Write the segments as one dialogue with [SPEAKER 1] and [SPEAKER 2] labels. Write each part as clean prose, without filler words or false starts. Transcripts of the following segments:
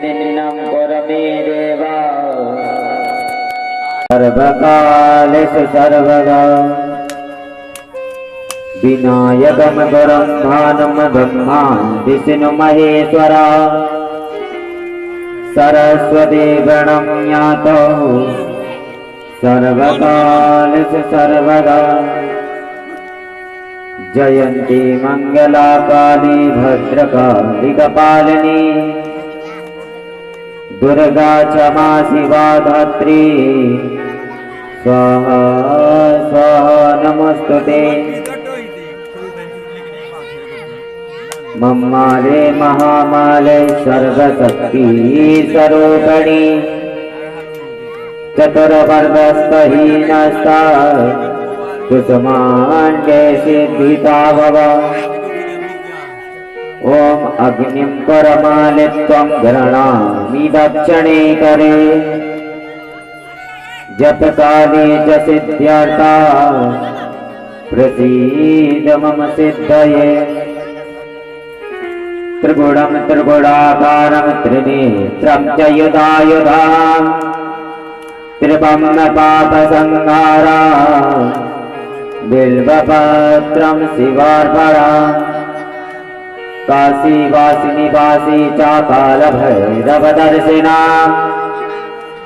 [SPEAKER 1] दिन्नं गुरमेदेव सर्वकालेषु सर्वदा विनायकं गुरं ध्यानं ब्रह्मा विष्णु महेश्वरा सरस्वती प्रणम्यातो सर्वकालेषु सर्वदा जयंती मंगला काली भद्रकाली कपालिनी दुर्गा क्षमा शिवा धात्री स्वाहा स्वाहा नमस्तुते मम्माले महामाले सर्वशक्ति स्वरूपिणी चतुर्वर्गस्थहीनस्ता कुसुमांडे सिद्धिता भव ओम अग्निं परमालित्वं गृह्णामि दक्षिणे करे जपकाले च सिद्ध्यर्था प्रसीद मम सिद्धये त्रिगुणं त्रिगुणाकारं त्रिनेत्रं च युधायुधां त्रिभुवन पापसंहारा बिल्वपत्रं शिवार्पणम् काशी वासिनी वासी चाकाल भैरव दर्शिना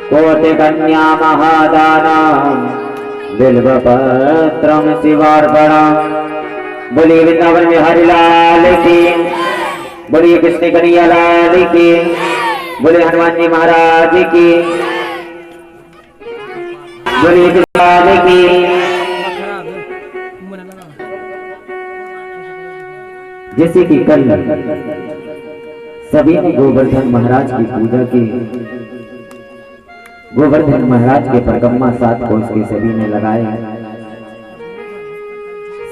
[SPEAKER 1] कोटिकन्या महादाना बिल्वपत्रं शिवार्पणम् बोलिए वृंदावन में हरिलाल की बोलिए कृष्ण कन्हैया लाल की बोलिए हनुमान जी महाराज की बोलिए कृष्ण की। जैसे कि कल सभी ने गोवर्धन महाराज की पूजा की, गोवर्धन महाराज के परिक्रमा 7 कोस के सभी ने लगाए,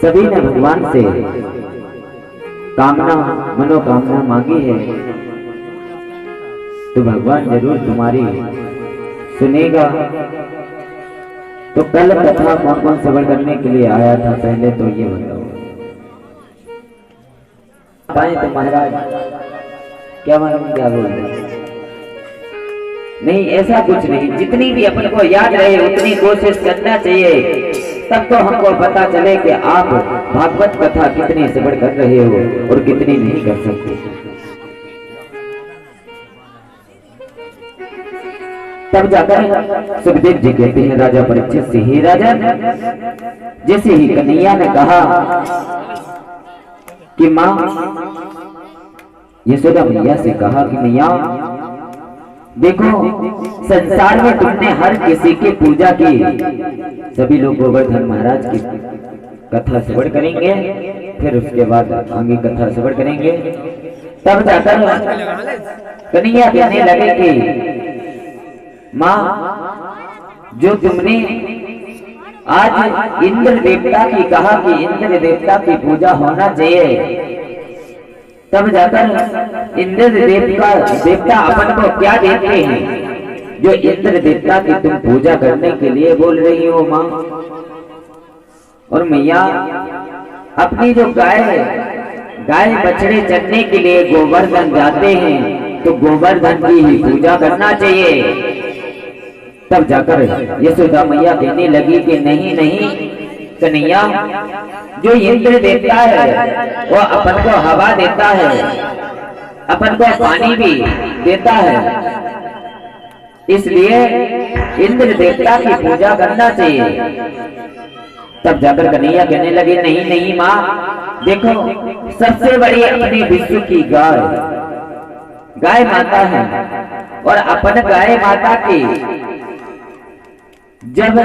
[SPEAKER 1] सभी ने भगवान से कामना मनोकामना मांगी है तो भगवान जरूर तुम्हारी सुनेगा। तो कल कथा कौन कौन श्रवण करने के लिए आया था पहले तो ये बताओ तो महाराज क्या मालूम क्या बोल रहे? नहीं ऐसा कुछ नहीं, जितनी भी अपन को याद रहे उतनी कोशिश करना चाहिए, तब तो हमको पता चले कि आप भागवत कथा कितनी श्रवण कर रहे हो और कितनी नहीं कर सकते। तब जाकर सुखदेव जी कहते हैं राजा परीक्षित से, ही राजा जैसे ही कन्हैया ने कहा कि माँ यशोदा मैया से कहा कि मैया देखो संसार में तुमने हर किसी की पूजा की, सभी लोग गोवर्धन महाराज की कथा श्रवण करेंगे, फिर उसके बाद आगे कथा श्रवण करेंगे। तब जाकर कन्हैया कहने लगे कि माँ जो तुमने आज इंद्र देवता की कहा कि इंद्र देवता की पूजा होना चाहिए, तब जाकर इंद्र देवता अपन को क्या देते हैं जो इंद्र देवता की तुम पूजा करने के लिए बोल रही हो माँ? और मैया अपनी जो गाय बछड़े चरने के लिए गोवर्धन जाते हैं तो गोवर्धन की ही पूजा करना चाहिए। तब जाकर यशोदा मैया कहने लगी कि नहीं नहीं कन्हैया, जो इंद्र देवता है वो अपन को हवा देता है, अपन को पानी भी देता है, इसलिए इंद्र देवता की पूजा करना चाहिए। तब जाकर कन्हैया कहने लगे नहीं नहीं माँ देखो सबसे बड़ी अपनी विश्व की गाय माता है और अपन गाय माता की जब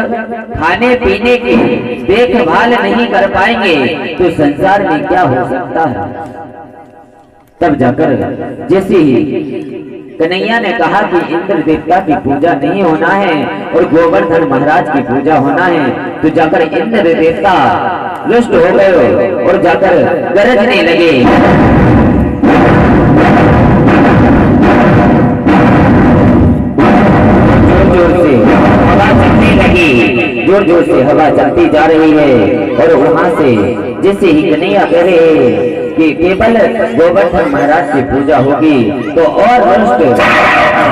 [SPEAKER 1] खाने पीने की देखभाल नहीं कर पाएंगे तो संसार में क्या हो सकता है। तब जाकर जैसे ही कन्हैया ने कहा कि इंद्र देवता की पूजा नहीं होना है और गोवर्धन महाराज की पूजा होना है, तो जाकर इंद्र देवता रुष्ट हो गए और जाकर गरजने लगे। जोर जोर से हवा चलती जा रही है और वहां से जैसे ही कन्हैया कहे कि केवल गोवर्धन महाराज की पूजा होगी तो और रुष्ट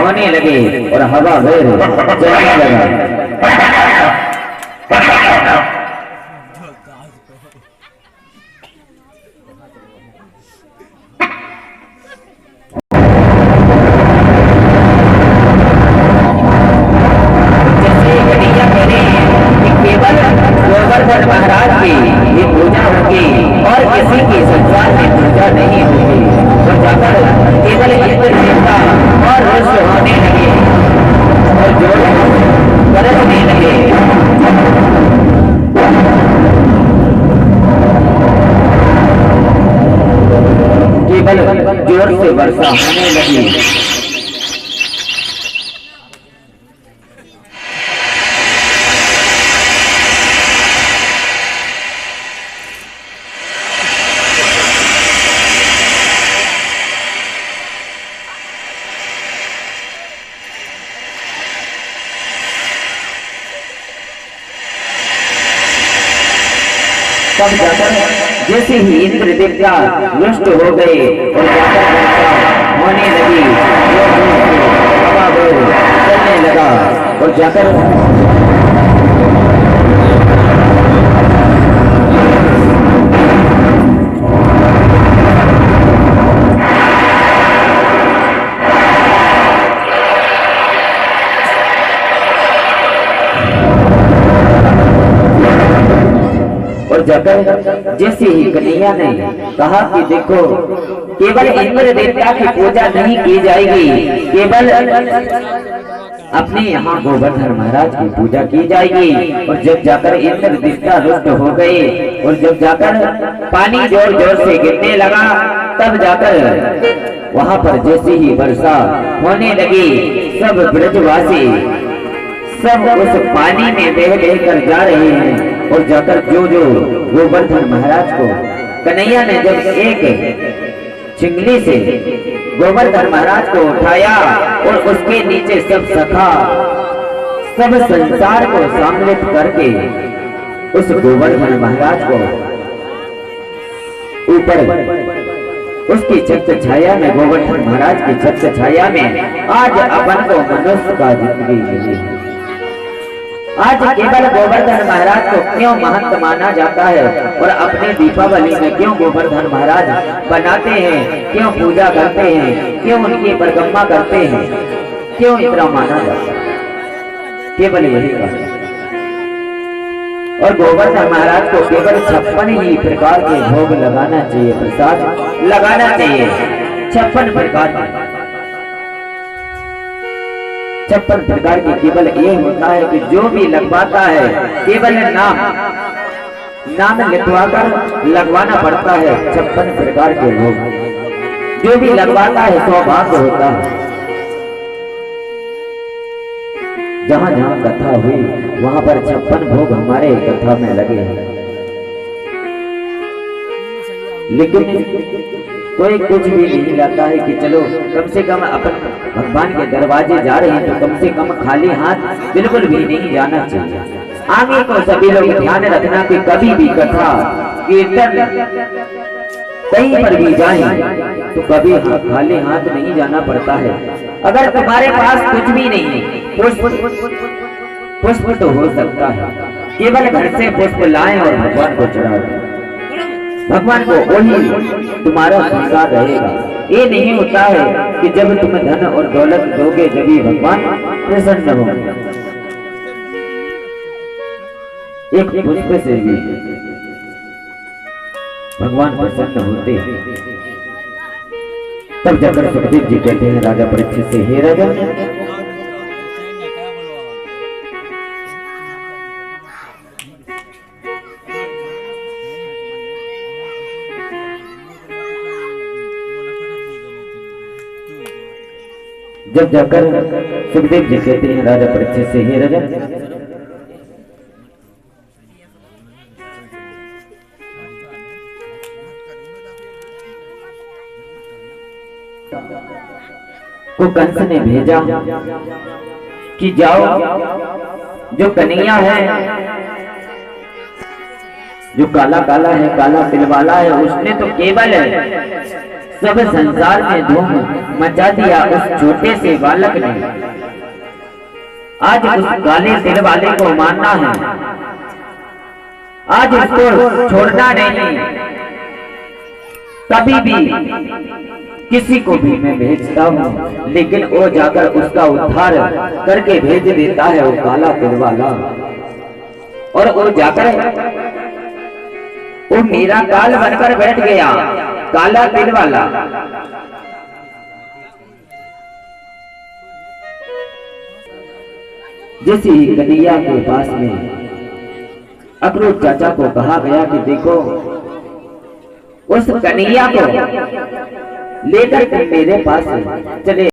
[SPEAKER 1] होने लगे और हवा भर चलने लगा। महाराज की ये पूजा होगी और किसी की संसार में पूजा नहीं होगी। तो जाकर केवल इंद्र देवता और रुष्ट होने लगे और जो बरसने लगे। केवल जोर से वर्षा होने लगी। तब जाकर जैसे ही इंद्र देवता रुष्ट हो गए और जाकर वर्षा होने लगी, हवा चलने लगा और जाकर जाकर जैसे ही कन्हैया ने कहा कि देखो केवल इंद्र देवता की पूजा नहीं की जाएगी, केवल अपने यहाँ गोवर्धन महाराज की पूजा की जाएगी। और जब जाकर इंद्र देवता रुष्ट हो गए और जब जाकर पानी जोर जोर से गिरने लगा, तब जाकर वहां पर जैसे ही वर्षा होने लगी, सब ब्रजवासी सब उस पानी में बह बह कर जा रहे हैं। और जाकर जो गोवर्धन महाराज को कन्हैया ने जब एक चिंगली से गोवर्धन महाराज को उठाया और उसके नीचे सब सखा सब संसार को सम्मिलित करके उस गोवर्धन महाराज को ऊपर उसकी छत्र छाया में, गोवर्धन महाराज की छत्र छाया में आज अपन को मनुष्य का जिंदगी मिली। आज केवल गोवर्धन महाराज को क्यों महंत माना जाता है और अपने दीपावली में क्यों गोवर्धन महाराज बनाते हैं, क्यों पूजा करते हैं, क्यों उनकी परिक्रमा करते हैं, क्यों इतना माना जाता है, केवल यही कारण। और गोवर्धन महाराज को केवल 56 ही प्रकार के भोग लगाना चाहिए, प्रसाद लगाना चाहिए 56 प्रकार के। 56 प्रकार की केवल ये होता है कि जो भी लगवाता है केवल नाम लिखवाकर लगवाना पड़ता है। 56 प्रकार के भोग जो भी लगवाता है सौभाग्य होता है। जहां जहां कथा हुई वहां पर 56 भोग हमारे कथा में लगे हैं, लेकिन कोई कुछ भी नहीं लाता है कि चलो कम से कम अपन भगवान के दरवाजे जा रहे हैं तो कम से कम खाली हाथ बिल्कुल भी नहीं जाना चाहिए। आगे को सभी लोग ध्यान रखना कि कभी भी कथा कीर्तन कहीं पर भी जाए तो कभी खाली हाथ नहीं जाना पड़ता है। अगर तुम्हारे पास कुछ भी नहीं है, पुष्प तो हो सकता है, केवल घर से पुष्प लाएं और भगवान को चढ़ाओ, भगवान को वही तुम्हारा स्वीकार रहेगा। ये नहीं होता है कि जब तुम धन और दौलत दोगे जब ही भगवान प्रसन्न होंगे। एक पुष्प से भी भगवान प्रसन्न होते हैं। तब जाकर सुखदेव जी कहते हैं राजा परीक्षित से, हे राजा, जब जाकर सुखदेव जी कहते हैं राजा परीक्षित से, हे राजा, को कंस ने भेजा कि जाओ जो कन्हैया है जो काला काला है, काला तिल वाला है, उसने तो केवल सब संसार में धूम मचा दिया उस छोटे से बालक ने। आज उस काले तिल वाले को मारना है, आज उसको छोड़ना नहीं। कभी भी किसी को भी मैं भेजता हूँ, लेकिन वो जाकर उसका उद्धार करके भेज देता है वो काला तिल वाला। और वो जाकर वो मेरा काल बनकर बैठ गया, काला तिल वाला। जैसे ही कन्हैया के पास में अखरोट चाचा को कहा गया कि देखो उस कन्हैया को लेकर के मेरे पास चले